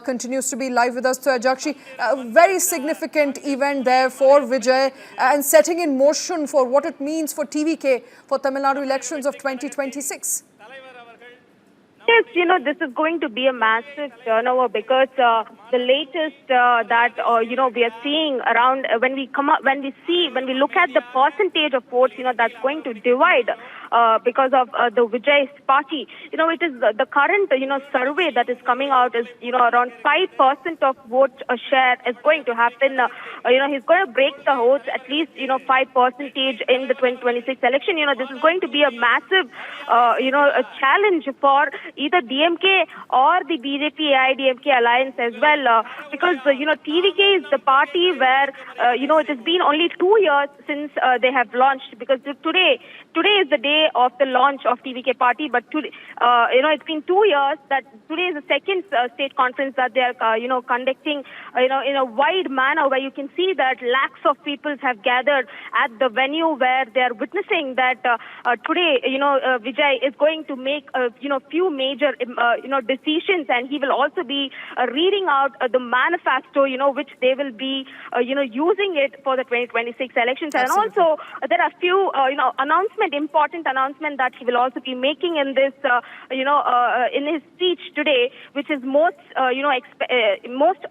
continues to be live with us. So, Ajakshi, a very significant event there for Vijay and setting in motion for what it means for TVK for Tamil Nadu elections of 2026. Yes, this is going to be a massive turnover because the latest that we are seeing around when we look at the percentage of votes, that's going to divide because of the Vijay's party. It is the current survey that is coming out is around 5% of vote share is going to happen. He's going to break the votes at least 5% in the 2026 election. This is going to be a massive a challenge for either DMK or the BJP AIDMK alliance as well, because TVK is the party where it has been only 2 years since they have launched, because today is the day of the launch of TVK party, but today, it's been 2 years that today is the second state conference that they are conducting in a wide manner, where you can see that lakhs of people have gathered at the venue where they are witnessing that today Vijay is going to make few major decisions, and he will also be reading out the manifesto which they will be using it for the 2026 elections. Absolutely. And also there are few important announcement that he will also be making in this in his speech today, which is most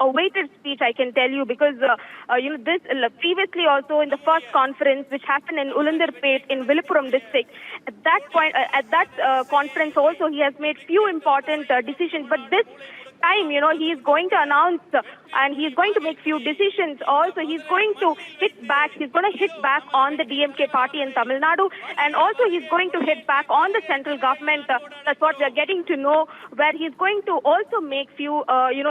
awaited speech, I can tell you, because this previously also in the first conference which happened in Ulandarpet in Viluppuram district, at that conference also he has made few important decisions, but this time, he is going to announce and he is going to make few decisions. Also, he's going to hit back. He's going to hit back on the DMK party in Tamil Nadu, and also he's going to hit back on the central government. That's what we are getting to know. Where he's going to also make few,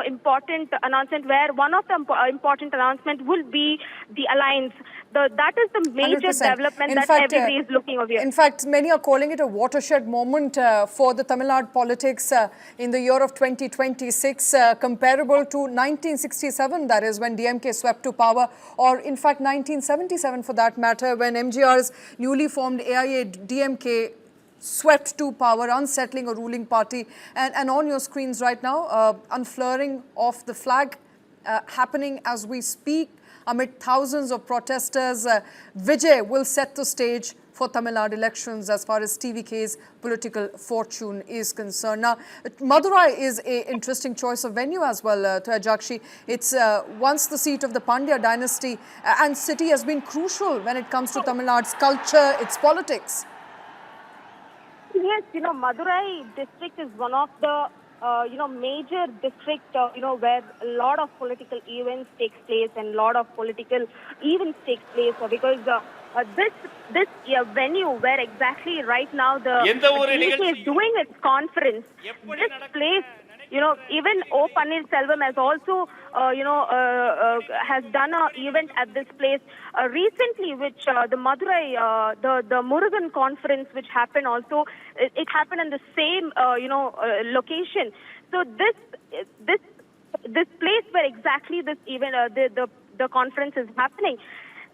important announcements. Where one of the important announcement will be the alliance. That is the major 100%. development that everybody is looking over here. In fact, many are calling it a watershed moment for the Tamil Nadu politics in the year of 2026, comparable to 1967, that is when DMK swept to power, or in fact 1977 for that matter, when MGR's newly formed AIA-DMK swept to power, unsettling a ruling party. And on your screens right now, unfurling of the flag happening as we speak. Amid thousands of protesters, Vijay will set the stage for Tamil Nadu elections as far as TVK's political fortune is concerned. Now, Madurai is an interesting choice of venue as well, to Ajakshi. It's once the seat of the Pandya dynasty, and city has been crucial when it comes to Tamil Nadu's culture, its politics. Yes, Madurai district is one of the major district, where a lot of political events takes place and a lot of political events takes place, because this venue where exactly right now the TVK is doing its conference, this place, even O. Pannirselvam has also, has done an event at this place recently, which the Madurai, the Murugan conference, which happened also, it happened in the same, location. So this place where exactly this event, the conference is happening,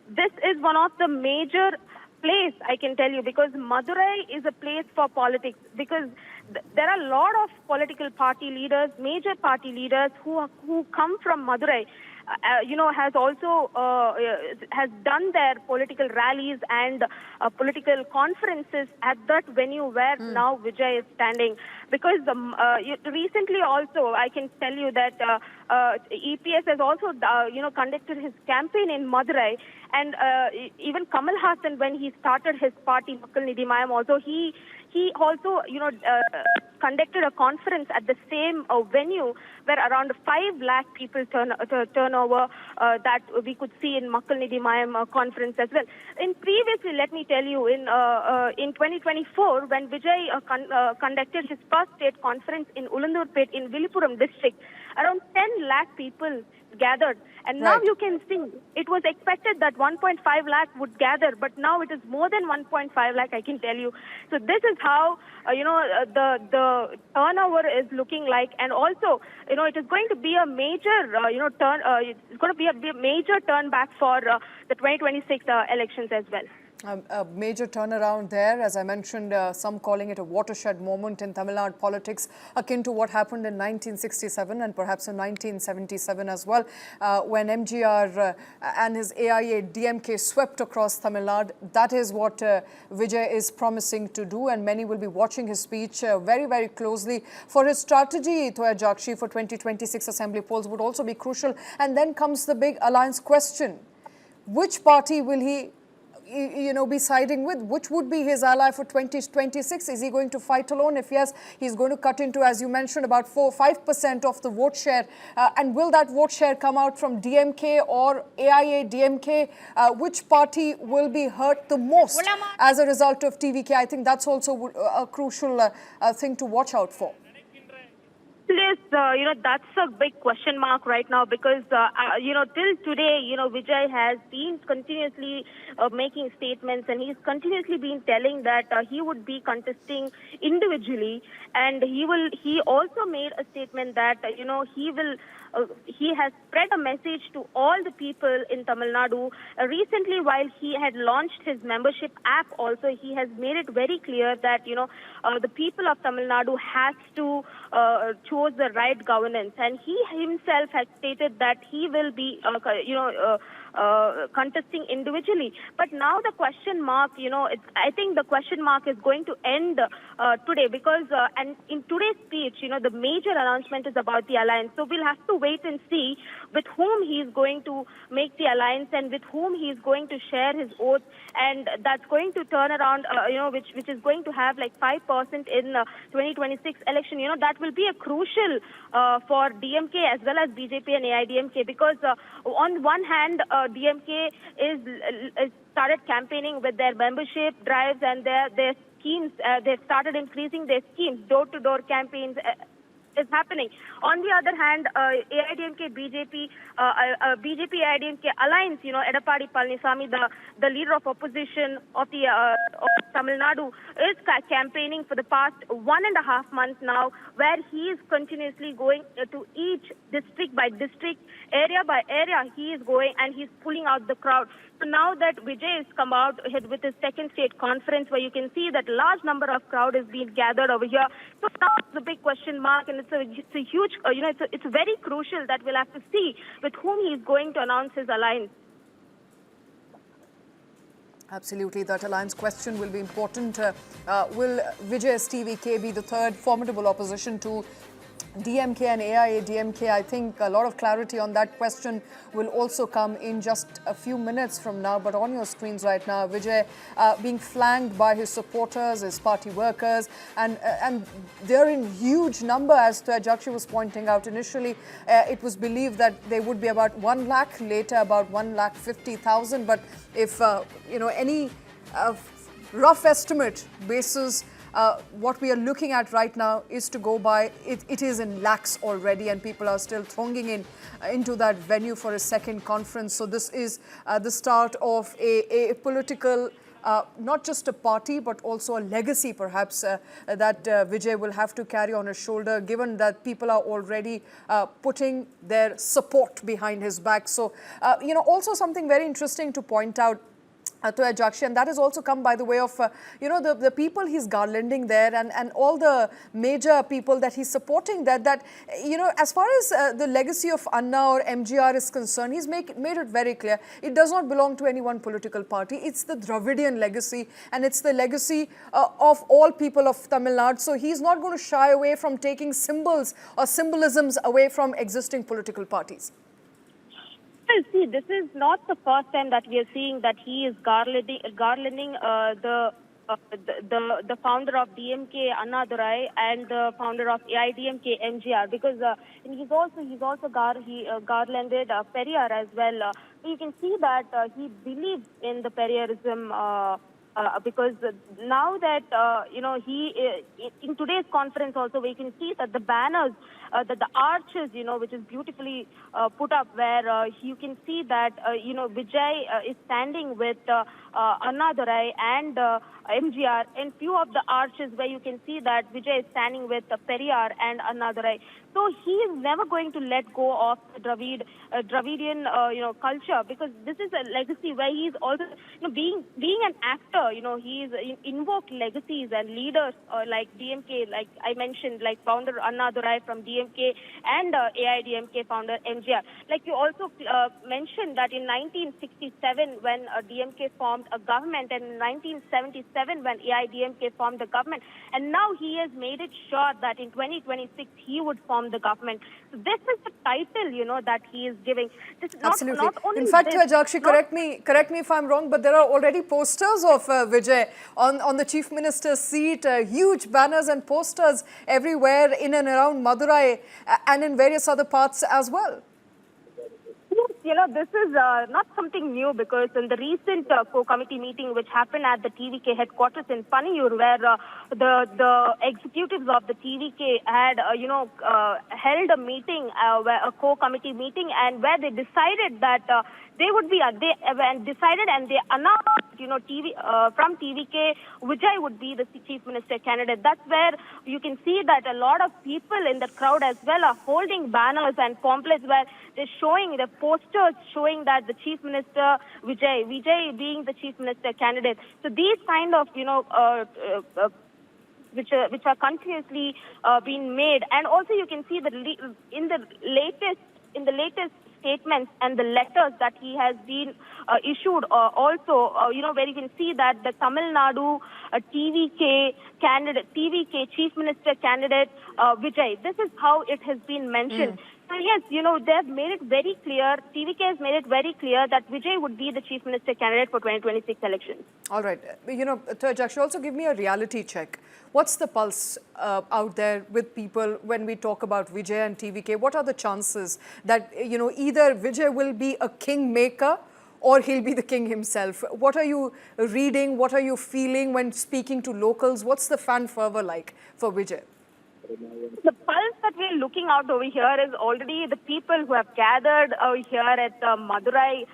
this is one of the major place, I can tell you, because Madurai is a place for politics, because there are a lot of political party leaders, major party leaders who come from Madurai, has also has done their political rallies and political conferences at that venue where now Vijay is standing. Because recently also, I can tell you that EPS has also conducted his campaign in Madurai, and even Kamal Hassan, when he started his party Makkal Nidhi Mayam, also he also conducted a conference at the same venue where around 5 lakh people turnover that we could see in Makkal Nidhi Mayam conference as well. In previously, let me tell you, in 2024, when Vijay conducted his first state conference in Ulandarpet in Viluppuram district, around 10 lakh people gathered. And now you can see, it was expected that 1.5 lakh would gather, but now it is more than 1.5 lakh, I can tell you. So this is how, the turnover is looking like. And also, it is going to be a major, it's going to be a major turn back for the 2026 elections as well. A major turnaround there. As I mentioned, some calling it a watershed moment in Tamil Nadu politics, akin to what happened in 1967 and perhaps in 1977 as well, when MGR and his AIA DMK swept across Tamil Nadu. That is what Vijay is promising to do, and many will be watching his speech very, very closely. For his strategy, Toya Jakshi, for 2026 assembly polls would also be crucial. And then comes the big alliance question. Which party will he be siding with? Which would be his ally for 2026? Is he going to fight alone? If yes, he's going to cut into, as you mentioned, about 4-5% of the vote share. And will that vote share come out from DMK or AIA DMK? Which party will be hurt the most as a result of TVK? I think that's also a crucial thing to watch out for. Yes, that's a big question mark right now because, till today, Vijay has been continuously making statements, and he's continuously been telling that he would be contesting individually, and he also made a statement that, he has spread a message to all the people in Tamil Nadu. Recently, while he had launched his membership app also, he has made it very clear that, the people of Tamil Nadu has to choose the right governance. And he himself has stated that he will be, contesting individually. But now the question mark, I think the question mark is going to end today because, and in today's speech, the major announcement is about the alliance. So we'll have to wait and see with whom he is going to make the alliance and with whom he is going to share his oath. And that's going to turn around, which is going to have like 5% in 2026 election. That will be a crucial for DMK as well as BJP and AIDMK because on one hand, DMK is started campaigning with their membership drives and their schemes. They've started increasing their schemes, door-to-door campaigns. Is happening. On the other hand, AIDMK, BJP, AIDMK alliance, Edappadi Palaniswamy, the leader of opposition of the of Tamil Nadu, is campaigning for the past 1.5 months now, where he is continuously going to each district by district, area by area. He is going and he's pulling out the crowd. So now that Vijay has come out with his second state conference, where you can see that large number of crowd is being gathered over here. So now it's a big question mark, and it's a huge, it's very crucial that we'll have to see with whom he is going to announce his alliance. Absolutely, that alliance question will be important. Will Vijay's TVK be the third formidable opposition to DMK and AIA DMK? I think a lot of clarity on that question will also come in just a few minutes from now. But on your screens right now, Vijay being flanked by his supporters, his party workers, and they're in huge number, as Jakshi was pointing out. Initially, it was believed that they would be about 1 lakh, later about 1,50,000. But if any rough estimate basis, what we are looking at right now is to go by, it is in lakhs already, and people are still thronging into that venue for a second conference. So this is the start of a political, not just a party, but also a legacy perhaps that Vijay will have to carry on his shoulder, given that people are already putting their support behind his back. So, also something very interesting to point out, to Jakshi, and that has also come by the way of, the people he's garlanding there and all the major people that he's supporting that as far as the legacy of Anna or MGR is concerned, he's made it very clear. It does not belong to any one political party. It's the Dravidian legacy, and it's the legacy of all people of Tamil Nadu. So he's not going to shy away from taking symbols or symbolisms away from existing political parties. Well, see, this is not the first time that we are seeing that he is garlanding the founder of DMK, Madurai, and the founder of AIDMK, MGR, because he's also garlanded Periyar as well. You can see that he believes in the Periyarism. Because now that, in today's conference also, we can see that the banners, that the arches, which is beautifully put up, where you can see that, Vijay is standing with Annadurai and MGR, and few of the arches where you can see that Vijay is standing with Periyar and Annadurai. So he is never going to let go of the Dravidian, culture, because this is a legacy where he is also, being an actor. He is invoked legacies and leaders like DMK, like I mentioned, like founder Annadurai from DMK and AIDMK founder MGR. Like you also mentioned that in 1967 when DMK formed a government, and in 1977 when AIDMK formed a government, and now he has made it sure that in 2026 he would form the government. So this is the title, that he is giving. This is Absolutely. not only In fact, this, Jakshi, correct me if I'm wrong, but there are already posters of Vijay on the Chief Minister's seat, huge banners and posters everywhere in and around Madurai and in various other parts as well. This is not something new, because in the recent co-committee meeting which happened at the TVK headquarters in Paniyur, where the executives of the TVK had, held a meeting, a co-committee meeting, and where they decided that they would be, they decided and they announced, from TVK, Vijay would be the Chief Minister candidate. That's where you can see that a lot of people in the crowd as well are holding banners and pamphlets where they're showing the posters showing that the Chief Minister, Vijay being the Chief Minister candidate. So these kind of, which are continuously being made. And also you can see that in the latest statements and the letters that he has been issued also, where you can see that the Tamil Nadu TVK Chief Minister candidate, Vijay, this is how it has been mentioned. So yes, they have made it very clear, TVK has made it very clear that Vijay would be the Chief Minister candidate for 2026 elections. All right. Jakshi, also give me a reality check. What's the pulse out there with people when we talk about Vijay and TVK? What are the chances that, either Vijay will be a kingmaker or he'll be the king himself? What are you reading? What are you feeling when speaking to locals? What's the fan fervor like for Vijay? The pulse that we're looking out over here is already the people who have gathered over here at Madurai,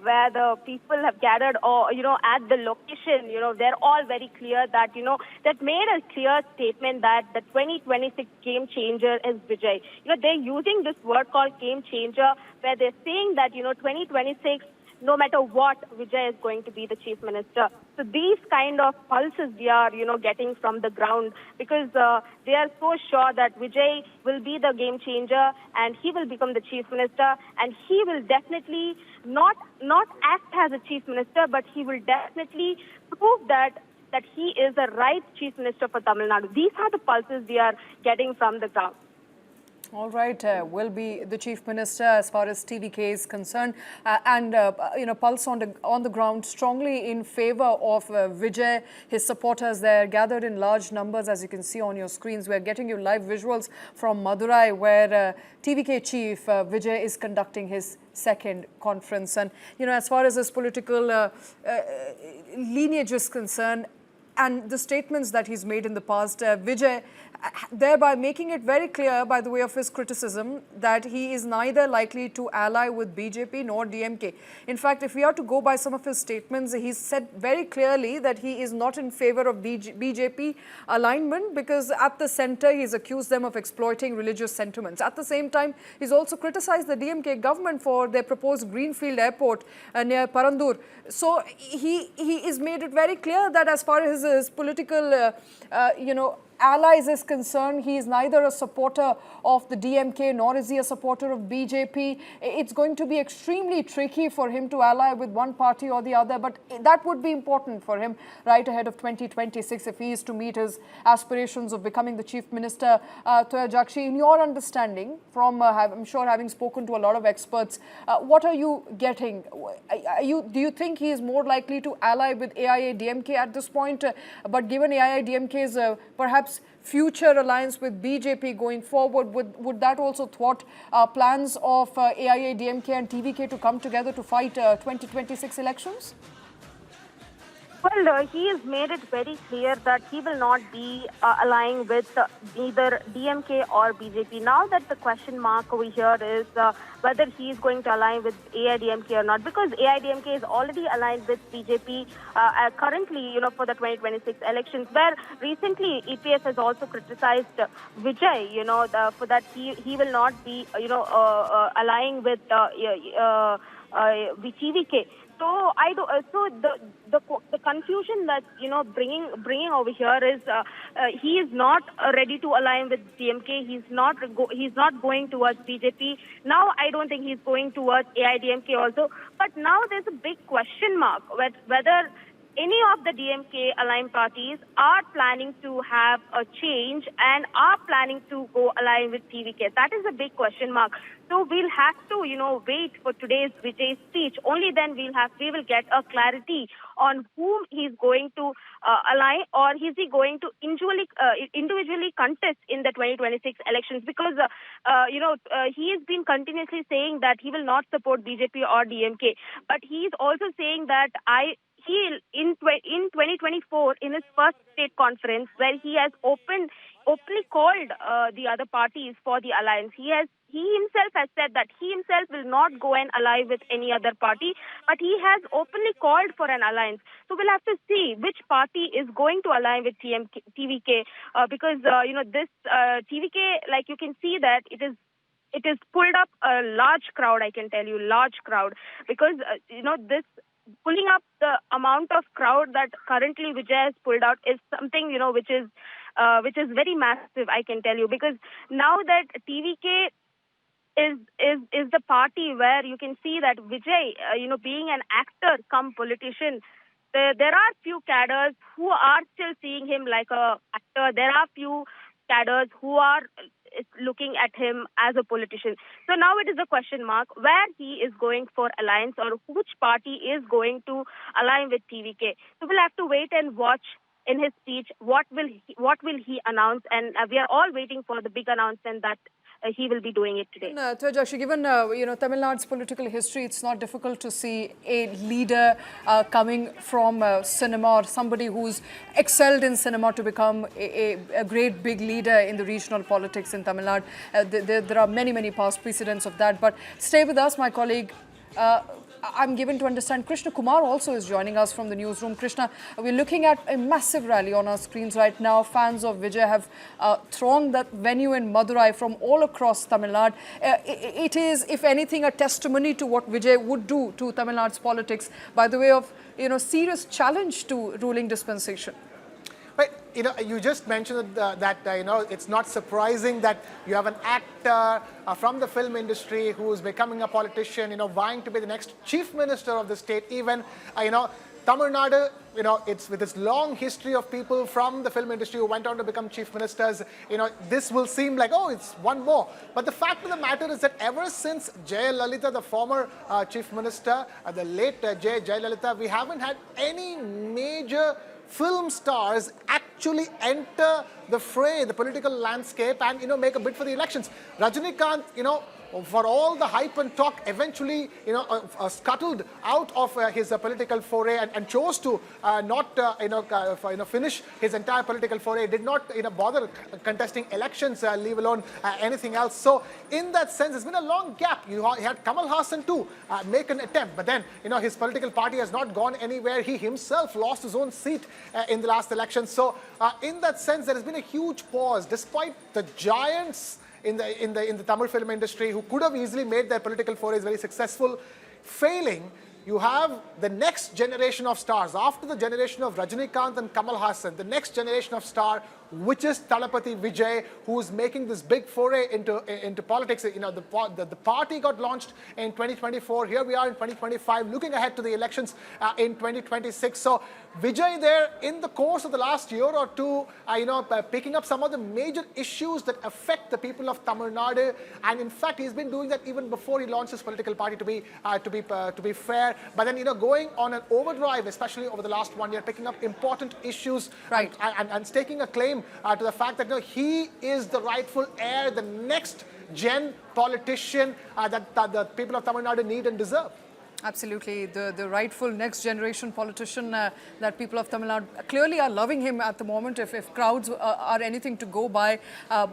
where the people have gathered, or at the location. They're all very clear that that made a clear statement that the 2026 game changer is Vijay. They're using this word called game changer, where they're saying that 2026, no matter what, Vijay is going to be the Chief Minister. So these kind of pulses we are, getting from the ground, because they are so sure that Vijay will be the game changer and he will become the Chief Minister, and he will definitely not act as a Chief Minister, but he will definitely prove that he is the right Chief Minister for Tamil Nadu. These are the pulses we are getting from the ground. All right, will be the Chief Minister as far as TVK is concerned, and pulse on the ground strongly in favor of Vijay. His supporters there gathered in large numbers, as you can see on your screens. We're getting you live visuals from Madurai, where TVK Chief Vijay is conducting his second conference. And as far as his political lineage is concerned, and the statements that he's made in the past, Vijay, thereby making it very clear by the way of his criticism that he is neither likely to ally with BJP nor DMK. In fact, if we are to go by some of his statements, he's said very clearly that he is not in favor of BJP alignment, because at the center he's accused them of exploiting religious sentiments. At the same time, he's also criticized the DMK government for their proposed greenfield airport near Parandur. So he is made it very clear that as far as his political, allies is concerned, he is neither a supporter of the DMK nor is he a supporter of BJP. It's going to be extremely tricky for him to ally with one party or the other, but that would be important for him right ahead of 2026 if he is to meet his aspirations of becoming the Chief Minister. Jakshi, in your understanding, from I'm sure having spoken to a lot of experts, what are you getting? Do you think he is more likely to ally with AIA-DMK at this point? But given AIA-DMK's perhaps future alliance with BJP going forward, would that also thwart plans of AIA-DMK and TVK to come together to fight 2026 elections? Well, he has made it very clear that he will not be allying with either DMK or BJP. Now that the question mark over here is whether he is going to align with AIDMK or not, because AIDMK is already aligned with BJP currently, for the 2026 elections, where recently EPS has also criticized Vijay, for that he will not be, allying with TVK. So I do. So the confusion that bringing over here is he is not ready to align with DMK. He's not going towards BJP. Now I don't think he's going towards AIDMK also. But now there's a big question mark whether any of the DMK aligned parties are planning to have a change and are planning to go align with TVK. That is a big question mark. So we'll have to, wait for today's Vijay speech. Only then we will get a clarity on whom he's going to align, or is he going to individually contest in the 2026 elections? Because, he has been continuously saying that he will not support BJP or DMK. But he's also saying that in 2024, in his first state conference, where he has openly called the other parties for the alliance, he himself has said that he himself will not go and ally with any other party, but he has openly called for an alliance. So we'll have to see which party is going to align with TVK, because this TVK, like you can see that it is pulled up a large crowd. I can tell you, large crowd, because this pulling up the amount of crowd that currently Vijay has pulled out is something which is very massive, I can tell you, because now that TVK is the party where you can see that Vijay, being an actor come politician, there are few cadres who are still seeing him like a actor. There are few cadres who are looking at him as a politician. So now it is a question mark where he is going for alliance, or which party is going to align with TVK. So we'll have to wait and watch in his speech what will he announce, and we are all waiting for the big announcement that he will be doing it today. Tejakshi, given Tamil Nadu's political history, it's not difficult to see a leader coming from cinema, or somebody who's excelled in cinema, to become a great big leader in the regional politics in Tamil Nadu. There are many past precedents of that. But stay with us, my colleague. I'm given to understand Krishna Kumar also is joining us from the newsroom. Krishna, we're looking at a massive rally on our screens right now. Fans of Vijay have thronged that venue in Madurai from all across Tamil Nadu. It is, if anything, a testimony to what Vijay would do to Tamil Nadu's politics by the way of, serious challenge to ruling dispensation. Right, you just mentioned that it's not surprising that you have an actor from the film industry who is becoming a politician, vying to be the next chief minister of the state. Even, Tamil Nadu, it's with its long history of people from the film industry who went on to become chief ministers. This will seem like, oh, it's one more. But the fact of the matter is that ever since Jayalalitha, the former chief minister, the late Jayalalitha, we haven't had any major film stars actually enter the fray, the political landscape, and make a bid for the elections. Rajinikanth, for all the hype and talk, eventually scuttled out of his political foray and chose to not finish his entire political foray. Did not bother contesting elections, leave alone anything else. So in that sense, it's been a long gap. You had Kamal Hassan too make an attempt, but then his political party has not gone anywhere. He himself lost his own seat in the last election. So in that sense, there has been a huge pause, despite the giants in the Tamil film industry who could have easily made their political forays very successful, failing. You have the next generation of stars. After the generation of Rajinikanth and Kamal Hassan, the next generation of star, which is Parapathi Vijay, who is making this big foray into politics. The party got launched in 2024. Here we are in 2025, looking ahead to the elections in 2026. So Vijay there, in the course of the last year or two, picking up some of the major issues that affect the people of Tamil Nadu. And in fact, he's been doing that even before he launched his political party, to be fair. But then, going on an overdrive, especially over the last 1 year, picking up important issues, right, and staking a claim to the fact that he is the rightful heir, the next gen politician that the people of Tamil Nadu need and deserve. Absolutely. The rightful next generation politician that people of Tamil Nadu clearly are loving him at the moment. If crowds are anything to go by,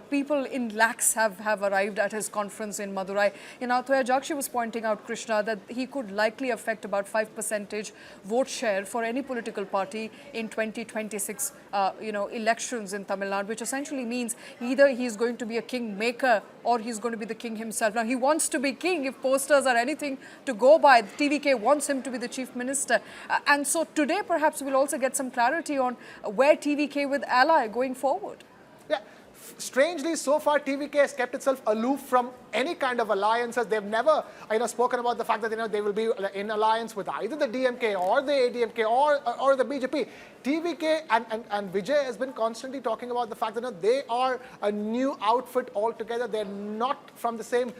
people in lakhs have arrived at his conference in Madurai. Toya Jakshi was pointing out, Krishna, that he could likely affect about 5% vote share for any political party in 2026 elections in Tamil Nadu, which essentially means either he's going to be a kingmaker or he's going to be the king himself. Now, he wants to be king if posters are anything to go by. TVK wants him to be the chief minister. And so today, perhaps we'll also get some clarity on where TVK with ally going forward. Yeah. Strangely, so far, TVK has kept itself aloof from any kind of alliances. They've never, spoken about the fact that, they will be in alliance with either the DMK or the ADMK or the BJP. TVK and Vijay has been constantly talking about the fact that, they are a new outfit altogether. They're not from the same,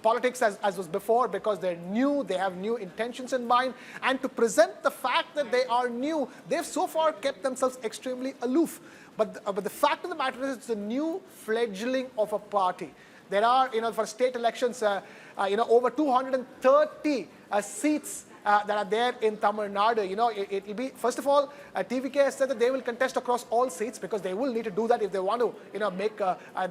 politics as was before, because they're new. They have new intentions in mind. And to present the fact that they are new, they've so far kept themselves extremely aloof. But the fact of the matter is, it's a new fledgling of a party. There are, for state elections, over 230 seats that are there in Tamil Nadu. It'll be, first of all, TVK has said that they will contest across all seats, because they will need to do that if they want to, make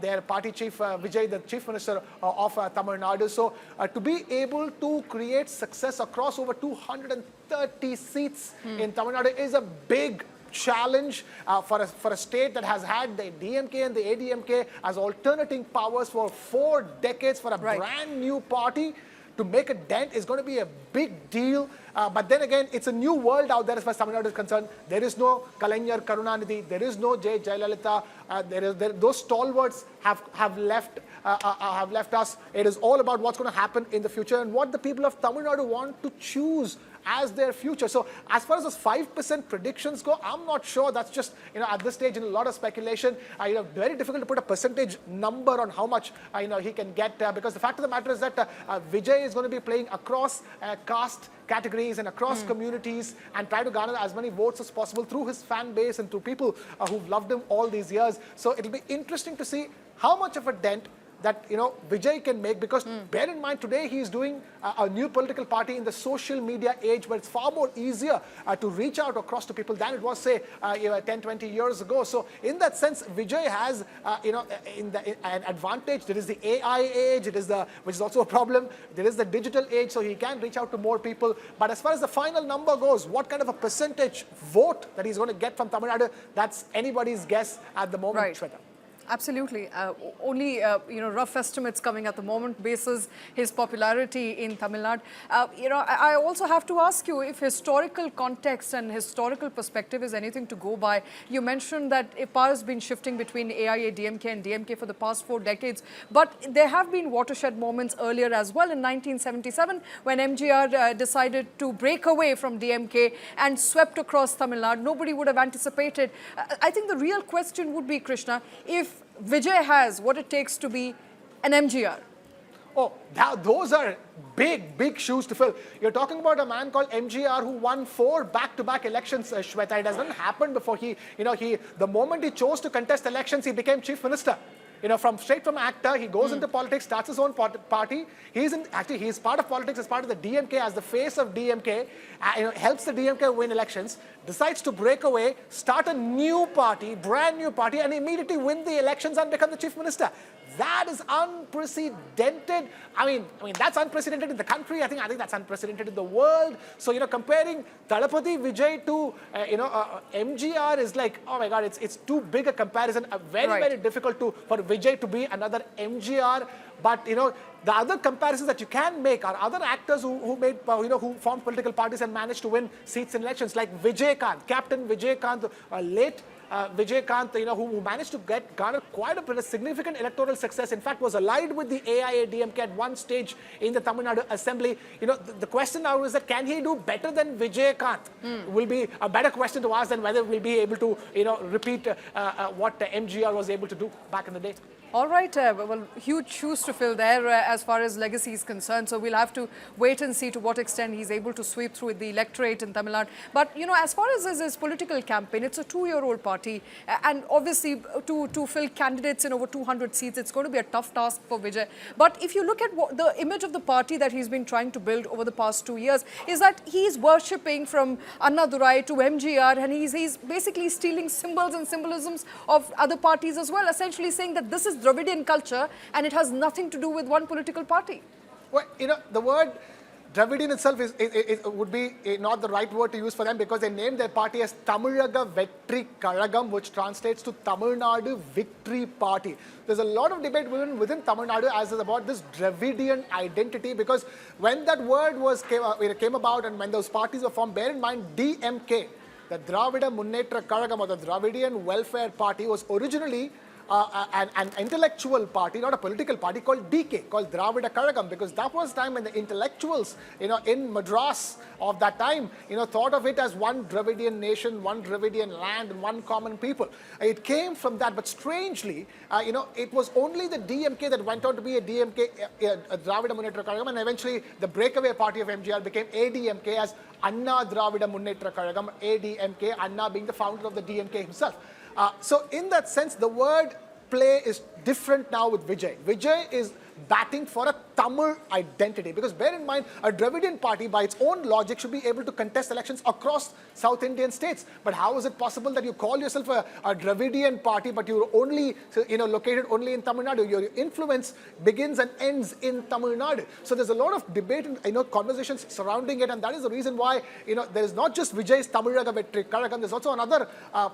their party chief, Vijay, the chief minister of Tamil Nadu. So to be able to create success across over 230 seats in Tamil Nadu is a big challenge for a state that has had the DMK and the ADMK as alternating powers for 4 decades. For a brand new party to make a dent is going to be a big deal. But then again, it's a new world out there as far as Tamil Nadu is concerned. There is no Kalainar Karunanidhi, there is no J. Jayalalitha. Those stalwarts have left us. It is all about what's going to happen in the future and what the people of Tamil Nadu want to choose as their future. So as far as those 5% predictions go, I'm not sure. That's just, at this stage, in a lot of speculation. Very difficult to put a percentage number on how much, he can get, because the fact of the matter is that Vijay is going to be playing across caste categories and across communities and try to garner as many votes as possible through his fan base and through people who've loved him all these years. So it'll be interesting to see how much of a dent that Vijay can make, because bear in mind, today he is doing a new political party in the social media age, where it's far more easier to reach out across to people than it was, say, 10, 20 years ago. So in that sense, Vijay has an advantage. There is the AI age, which is also a problem. There is the digital age, so he can reach out to more people. But as far as the final number goes, what kind of a percentage vote that he's going to get from Tamil Nadu, that's anybody's guess at the moment, Shweta. Absolutely. Only, rough estimates coming at the moment basis his popularity in Tamil Nadu. I also have to ask you if historical context and historical perspective is anything to go by. You mentioned that power has been shifting between AIA-DMK and DMK for the past 4 decades. But there have been watershed moments earlier as well, in 1977, when MGR decided to break away from DMK and swept across Tamil Nadu. Nobody would have anticipated. I think the real question would be, Krishna, if Vijay has what it takes to be an MGR. Oh, those are big shoes to fill. You're talking about a man called MGR who won 4 back-to-back elections, Shweta. It hasn't happened before. The moment he chose to contest elections, he became chief minister. Straight from actor, he goes into politics, starts his own party. He's part of politics as part of the DMK, as the face of DMK, helps the DMK win elections, decides to break away, start a new party, brand new party, and immediately win the elections and become the chief minister. That is unprecedented. I mean, that's unprecedented in the country. I think that's unprecedented in the world. So, comparing Parapathi Vijay to, MGR is like, oh my God, it's too big a comparison. Very difficult for Vijay to be another MGR. But, the other comparisons that you can make are other actors who formed political parties and managed to win seats in elections, like Vijay Kant, Captain Vijay Kant, late Vijay Kant, who managed to garner quite a significant electoral success. In fact, was allied with the AIA-DMK at one stage in the Tamil Nadu Assembly. The question now is that can he do better than Vijay Kant? Will be a better question to ask than whether we'll be able to, repeat what MGR was able to do back in the day. All right, well, huge shoes to fill there as far as legacy is concerned. So we'll have to wait and see to what extent he's able to sweep through the electorate in Tamil Nadu. But, you know, as far as his political campaign, it's a 2-year-old party. And obviously, to fill candidates in over 200 seats, it's going to be a tough task for Vijay. But if you look at the image of the party that he's been trying to build over the past 2 years, is that he's worshipping from Madurai to MGR, and he's basically stealing symbols and symbolisms of other parties as well, essentially saying that this is Dravidian culture and it has nothing to do with one political party. Well, you know, the word Dravidian itself would be not the right word to use for them, because they named their party as Tamilaga Vettri Kazhagam, which translates to Tamil Nadu Victory Party. There's a lot of debate within Tamil Nadu as is about this Dravidian identity, because when that word came about and when those parties were formed, bear in mind DMK, the Dravida Munnetra Kazhagam, or the Dravidian Welfare Party, was originally an intellectual party, not a political party, called DK, called Dravida Kazhagam, because that was the time when the intellectuals, you know, in Madras of that time, you know, thought of it as one Dravidian nation, one Dravidian land, and one common people. It came from that, but strangely, you know, it was only the DMK that went on to be a DMK, a Dravida Munnetra Kazhagam, and eventually the breakaway party of MGR became ADMK as Anna Dravida Munnetra Kazhagam, ADMK, Anna being the founder of the DMK himself. So in that sense, the word play is different now with Vijay. Vijay is batting for a Tamil identity, because bear in mind, a Dravidian party by its own logic should be able to contest elections across South Indian states. But how is it possible that you call yourself a Dravidian party, but you're only, you know, located only in Tamil Nadu? Your influence begins and ends in Tamil Nadu. So there's a lot of debate and, you know, conversations surrounding it, and that is the reason why, you know, there is not just Vijay's Tamilaga Vettri Kazhagam. There's also another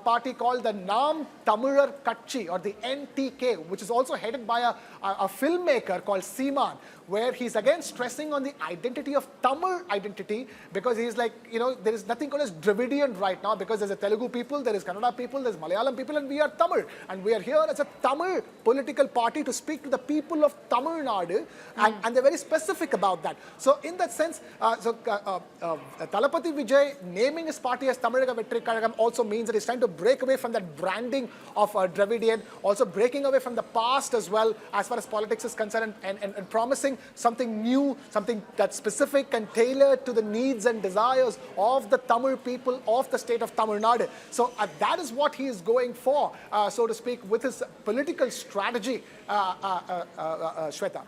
party called the Nam Tamilar Katchi, or the NTK, which is also headed by a filmmaker called Seeman, where he's again stressing on the identity of Tamil identity, because he's like, you know, there is nothing called as Dravidian right now, because there's a Telugu people, there is Kannada people, there's Malayalam people, and we are Tamil. And we are here as a Tamil political party to speak to the people of Tamil Nadu, and they're very specific about that. So in that sense, Parapathi Vijay naming his party as Tamilaga Vettri Kazhagam also means that he's trying to break away from that branding of Dravidian, also breaking away from the past as well, as far as politics is concerned, and promising something new, something that's specific and tailored to the needs and desires of the Tamil people of the state of Tamil Nadu. So that is what he is going for, so to speak, with his political strategy, Shweta.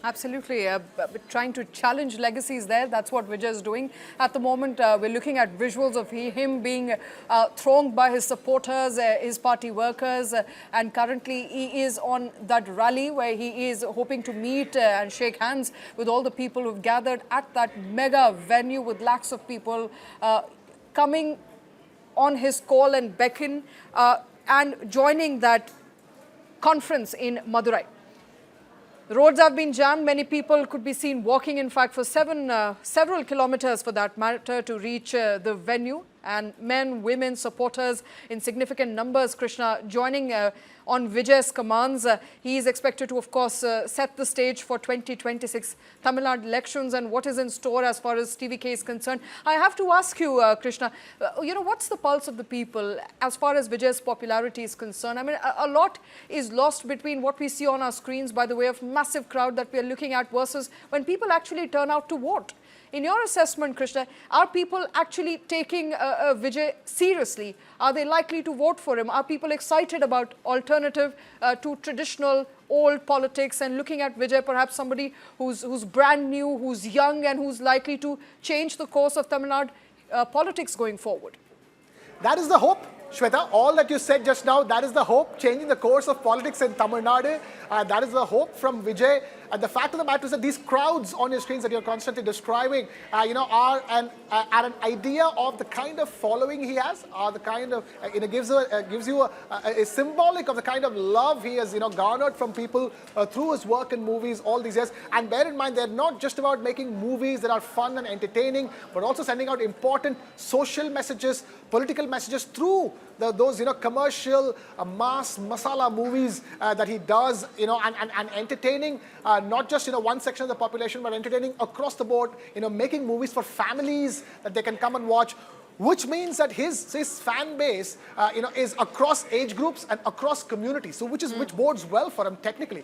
Absolutely. Trying to challenge legacies there. That's what Vijay is doing. At the moment, we're looking at visuals of him being thronged by his supporters, his party workers, and currently he is on that rally where he is hoping to meet and shake hands with all the people who've gathered at that mega venue with lakhs of people coming on his call and beckon and joining that conference in Madurai. The roads have been jammed. Many people could be seen walking, in fact, for several kilometers for that matter to reach the venue. And men, women, supporters in significant numbers, Krishna, joining on Vijay's commands. He is expected to, of course, set the stage for 2026 Tamil Nadu elections and what is in store as far as TVK is concerned. I have to ask you, Krishna, you know, what's the pulse of the people as far as Vijay's popularity is concerned? I mean, a lot is lost between what we see on our screens by the way of massive crowd that we are looking at versus when people actually turn out to vote. In your assessment, Krishna, are people actually taking Vijay seriously? Are they likely to vote for him? Are people excited about alternative to traditional old politics and looking at Vijay, perhaps somebody who's brand new, who's young, and who's likely to change the course of Tamil Nadu politics going forward? That is the hope, Shweta. All that you said just now, that is the hope, changing the course of politics in Tamil Nadu. That is the hope from Vijay. And the fact of the matter is that these crowds on your screens that you're constantly describing, you know, are an idea of the kind of following he has, are the kind of, gives you a symbolic of the kind of love he has, you know, garnered from people through his work in movies all these years. And bear in mind, they're not just about making movies that are fun and entertaining, but also sending out important social messages, political messages through those, you know, commercial mass masala movies that he does, you know, and entertaining not just, you know, one section of the population, but entertaining across the board, you know, making movies for families that they can come and watch. which means that his fan base, is across age groups and across communities. So which bodes well for him technically.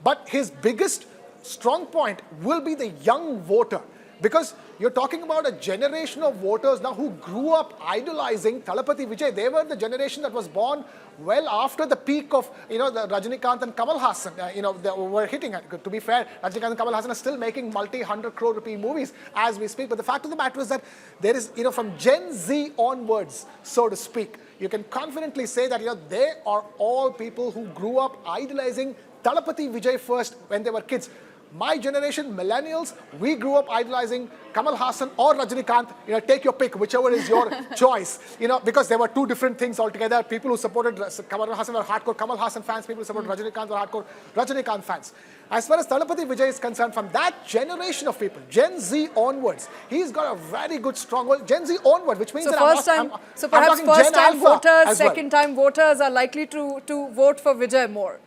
But his biggest strong point will be the young voter. Because you're talking about a generation of voters now who grew up idolizing Parapathi Vijay. They were the generation that was born well after the peak of, the Rajinikanth and Kamal Haasan, they were hitting. To be fair, Rajinikanth and Kamal Haasan are still making multi-100 crore rupee movies as we speak. But the fact of the matter is that there is, from Gen Z onwards, so to speak, you can confidently say that, they are all people who grew up idolizing Parapathi Vijay first when they were kids. My generation, millennials, we grew up idolizing Kamal Haasan or Rajinikanth. Take your pick, whichever is your choice. Because there were two different things altogether. People who supported Kamal Haasan were hardcore Kamal Haasan fans. People who supported Rajinikanth were hardcore Rajinikanth fans. As far as Parapathi Vijay is concerned, from that generation of people, Gen Z onwards, he's got a very good stronghold. Gen Z onward, which means so that so perhaps first-time voters, second-time well. voters are likely to vote for Vijay more.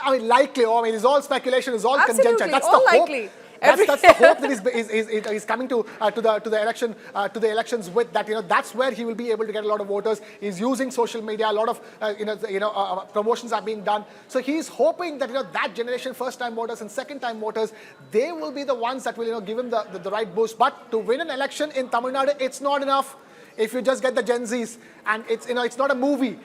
I mean, likely. It's all speculation. It's all conjecture. That's all the hope. likely. That's the hope that he's coming to the elections with. That that's where he will be able to get a lot of voters. He's using social media. A lot of promotions are being done. So he's hoping that that generation, first-time voters and second-time voters, they will be the ones that will give him the right boost. But to win an election in Tamil Nadu, it's not enough if you just get the Gen Zs. And it's not a movie.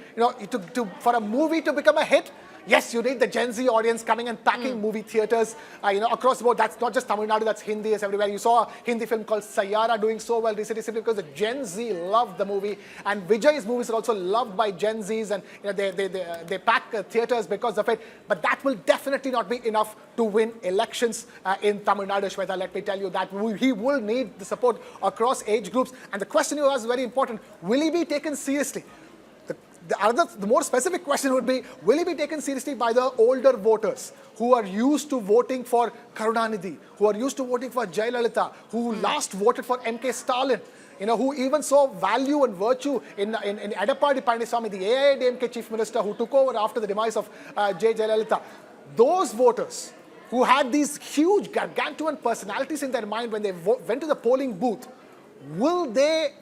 For a movie to become a hit, yes, you need the Gen Z audience coming and packing movie theaters, across the board. That's not just Tamil Nadu, that's Hindi, it's everywhere. You saw a Hindi film called Sayara doing so well recently simply because the Gen Z loved the movie. And Vijay's movies are also loved by Gen Zs, and they pack theaters because of it. But that will definitely not be enough to win elections in Tamil Nadu, Shweta. Let me tell you that he will need the support across age groups. And the question you asked is very important. Will he be taken seriously? The more specific question would be, will he be taken seriously by the older voters who are used to voting for Karunanidhi, who are used to voting for Jayalalitha, who last voted for MK Stalin, who even saw value and virtue in Edappadi Palaniswamy, the AIADMK chief minister who took over after the demise of J. Jayalalitha. Those voters who had these huge, gargantuan personalities in their mind when they went to the polling booth, will they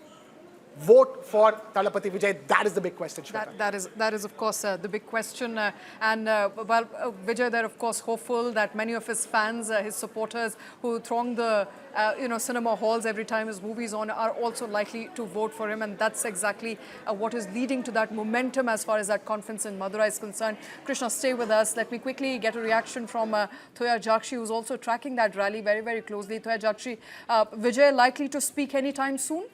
vote for Parapathi Vijay? That is the big question, Shweta. That is of course the big question. Vijay, they're of course hopeful that many of his fans, his supporters who throng the cinema halls every time his movie is on are also likely to vote for him, and that's exactly what is leading to that momentum as far as that conference in Madurai is concerned. Krishna, stay with us. Let me quickly get a reaction from Thoya Jakshi, who's also tracking that rally very, very closely. Thoya Jakshi, Vijay likely to speak anytime soon?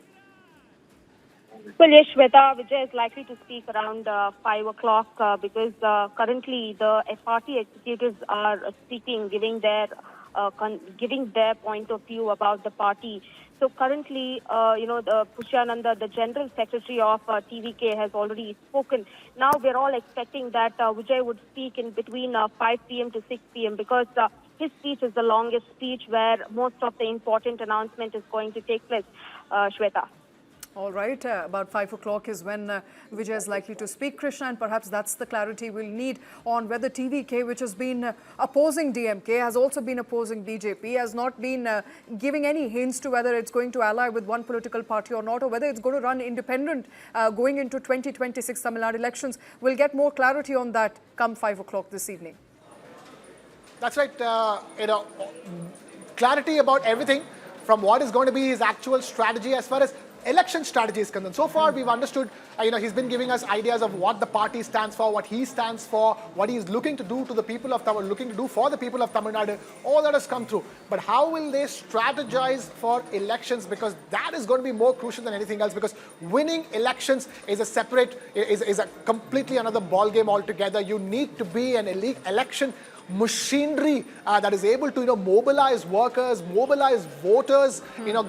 Well, yes, Shweta, Vijay is likely to speak around 5 o'clock because currently the FRT executives are speaking, giving their point of view about the party. So currently, the Pushyananda, the General Secretary of TVK, has already spoken. Now we're all expecting that Vijay would speak in between 5 p.m. to 6 p.m. because his speech is the longest speech where most of the important announcement is going to take place, Shweta. All right, about 5 o'clock is when Vijay is likely to speak, Krishna, and perhaps that's the clarity we'll need on whether TVK, which has been opposing DMK, has also been opposing BJP, has not been giving any hints to whether it's going to ally with one political party or not, or whether it's going to run independent going into 2026 Tamil Nadu elections. We'll get more clarity on that come 5 o'clock this evening. That's right, clarity about everything from what is going to be his actual strategy as far as election strategy is concerned. So far, we've understood, he's been giving us ideas of what the party stands for, what he stands for, what he's looking to do to the people of Tamil, looking to do for the people of Tamil Nadu. All that has come through. But how will they strategize for elections? Because that is going to be more crucial than anything else. Because winning elections is a completely another ball game altogether. You need to be an elite election machinery that is able to mobilize workers, mobilize voters,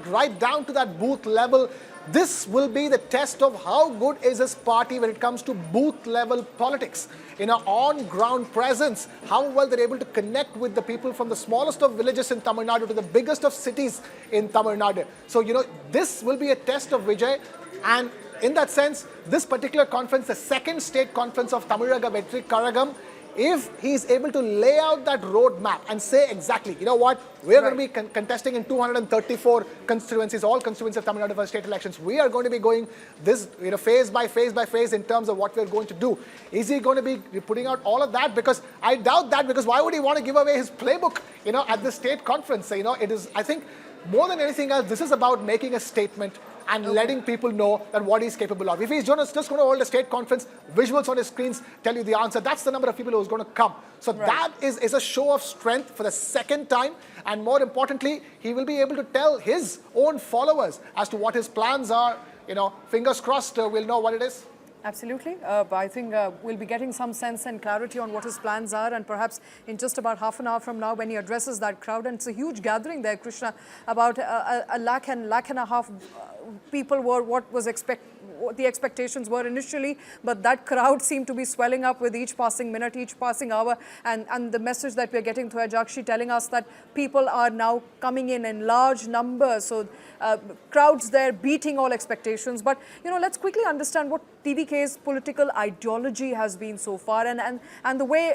right down to that booth level. This will be the test of how good is his party when it comes to booth level politics. On ground presence, how well they're able to connect with the people from the smallest of villages in Tamil Nadu to the biggest of cities in Tamil Nadu. So this will be a test of Vijay, and in that sense, this particular conference, the second state conference of Tamilaga Vettri Kazhagam, if he's able to lay out that roadmap and say exactly, you know what, we're going to be contesting in 234 constituencies, all constituencies of Tamil Nadu for state elections. We are going to be going this, phase by phase in terms of what we're going to do. Is he going to be putting out all of that? Because I doubt that, because why would he want to give away his playbook, at the state conference? It is, I think, more than anything else, this is about making a statement and letting people know that what he's capable of. If he's just going to hold a state conference, visuals on his screens tell you the answer, that's the number of people who's going to come. So that is a show of strength for the second time. And more importantly, he will be able to tell his own followers as to what his plans are. Fingers crossed, we'll know what it is. Absolutely. I think we'll be getting some sense and clarity on what his plans are, and perhaps in just about half an hour from now when he addresses that crowd, and it's a huge gathering there, Krishna, about a lakh and a half people were what the expectations were initially, but that crowd seemed to be swelling up with each passing minute, each passing hour, and the message that we're getting through Ajakshi telling us that people are now coming in large numbers, so crowds there beating all expectations. But let's quickly understand what TVK's political ideology has been so far, and the way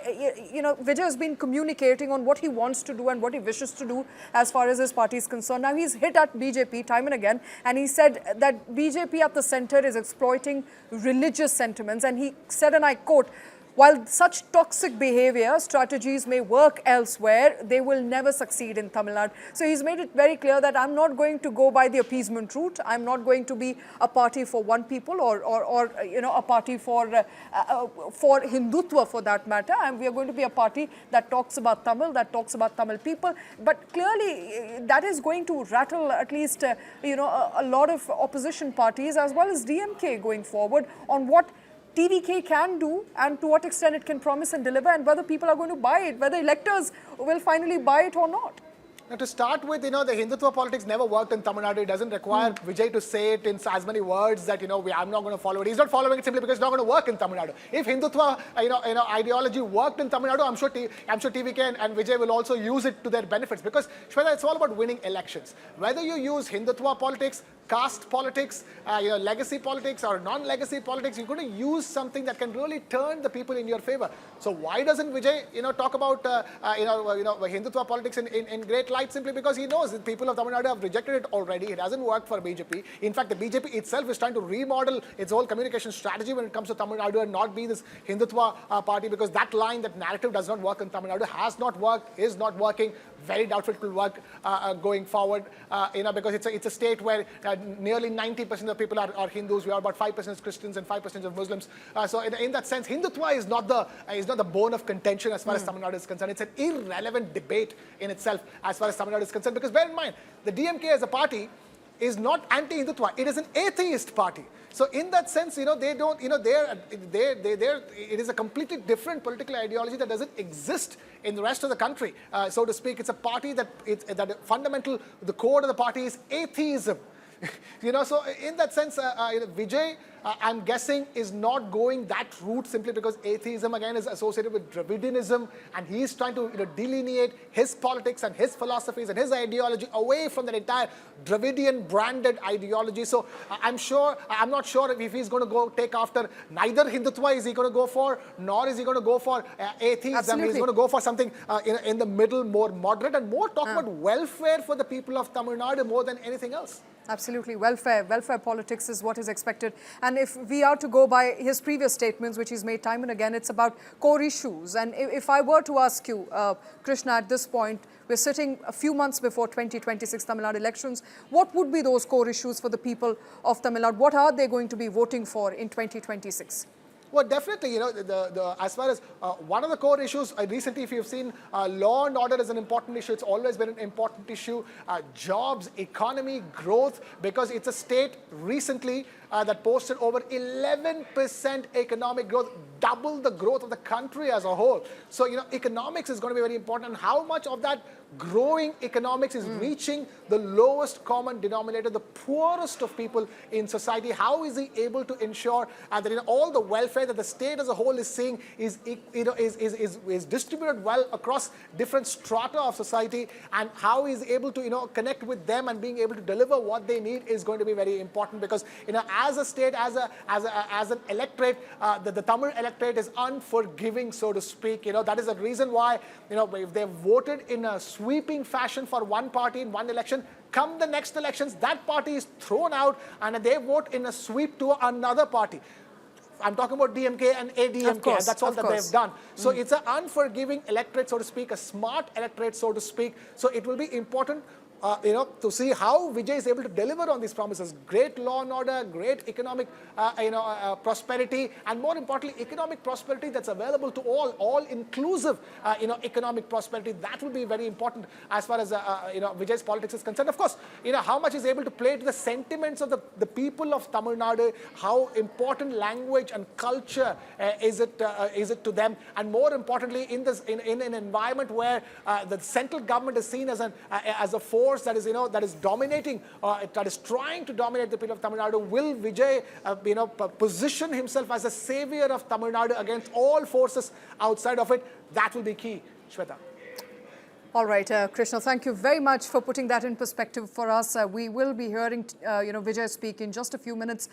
Vijay has been communicating on what he wants to do and what he wishes to do as far as his party is concerned. Now he's hit at BJP time and again, and he said that BJP at the centre is exploiting religious sentiments, and he said, and I quote, "While such toxic behavior strategies may work elsewhere, they will never succeed in Tamil Nadu." So he's made it very clear that I'm not going to go by the appeasement route. I'm not going to be a party for one people or a party for Hindutva for that matter. We are going to be a party that talks about Tamil, that talks about Tamil people. But clearly that is going to rattle at least a lot of opposition parties as well as DMK going forward on what TVK can do and to what extent it can promise and deliver, and whether people are going to buy it, whether electors will finally buy it or not. Now, to start with, the Hindutva politics never worked in Tamil Nadu. It doesn't require Vijay to say it in as many words that, I'm not going to follow it. He's not following it simply because it's not going to work in Tamil Nadu. If Hindutva, ideology worked in Tamil Nadu, I'm sure TVK and Vijay will also use it to their benefits, because, Shweta, it's all about winning elections. Whether you use Hindutva politics, caste politics, legacy politics or non-legacy politics, you're going to use something that can really turn the people in your favor. So why doesn't Vijay, talk about, Hindutva politics in great light? Simply because he knows that people of Tamil Nadu have rejected it already. It hasn't worked for BJP. In fact, the BJP itself is trying to remodel its whole communication strategy when it comes to Tamil Nadu and not be this Hindutva party, because that line, that narrative does not work in Tamil Nadu, has not worked, is not working. Very doubtful it will work going forward, because it's a state where nearly 90% of people are Hindus. We are about 5% Christians and 5% of Muslims. So in that sense, Hindutva is not the bone of contention as far as Tamil Nadu is concerned. It's an irrelevant debate in itself as far as Tamil Nadu is concerned, because bear in mind, the DMK as a party is not anti-Hindutva. It is an atheist party. So in that sense, they don't, it is a completely different political ideology that doesn't exist in the rest of the country, so to speak. It's a party that the core of the party is atheism. So in that sense, Vijay, I'm guessing, is not going that route simply because atheism again is associated with Dravidianism, and he's trying to delineate his politics and his philosophies and his ideology away from that entire Dravidian branded ideology. So I'm not sure if he's going to go take after neither Hindutva is he going to go for, nor is he going to go for atheism. Absolutely. He's going to go for something in the middle, more moderate, and more talk about welfare for the people of Tamil Nadu more than anything else. Absolutely. Welfare politics is what is expected. And if we are to go by his previous statements, which he's made time and again, it's about core issues. And if I were to ask you, Krishna, at this point, we're sitting a few months before 2026 Tamil Nadu elections. What would be those core issues for the people of Tamil Nadu? What are they going to be voting for in 2026? Well, definitely, as far as one of the core issues, recently, if you've seen, law and order is an important issue. It's always been an important issue. Jobs, economy, growth, because it's a state recently that posted over 11% economic growth, double the growth of the country as a whole. So, economics is going to be very important, and how much of that growing economics is reaching the lowest common denominator, the poorest of people in society. How is he able to ensure that all the welfare that the state as a whole is seeing is distributed well across different strata of society, and how he is able to connect with them and being able to deliver what they need is going to be very important, because as a state, as an electorate, the Tamil electorate is unforgiving, so to speak. That is the reason why, if they voted in a sweeping fashion for one party in one election, come the next elections, that party is thrown out and they vote in a sweep to another party. I'm talking about DMK and ADMK, and that's all that they've done. So it's an unforgiving electorate, so to speak, a smart electorate, so to speak. So it will be important, to see how Vijay is able to deliver on these promises. Great law and order, great economic, prosperity, and more importantly, economic prosperity that's available to all inclusive, economic prosperity. That will be very important as far as, Vijay's politics is concerned. Of course, how much is able to play to the sentiments of the people of Tamil Nadu, how important language and culture is it to them, and more importantly, in an environment where the central government is seen as a force that is dominating, that is trying to dominate the people of Tamil Nadu. Will Vijay, position himself as a savior of Tamil Nadu against all forces outside of it? That will be key, Shweta. All right, Krishna, thank you very much for putting that in perspective for us. We will be hearing, Vijay speak in just a few minutes.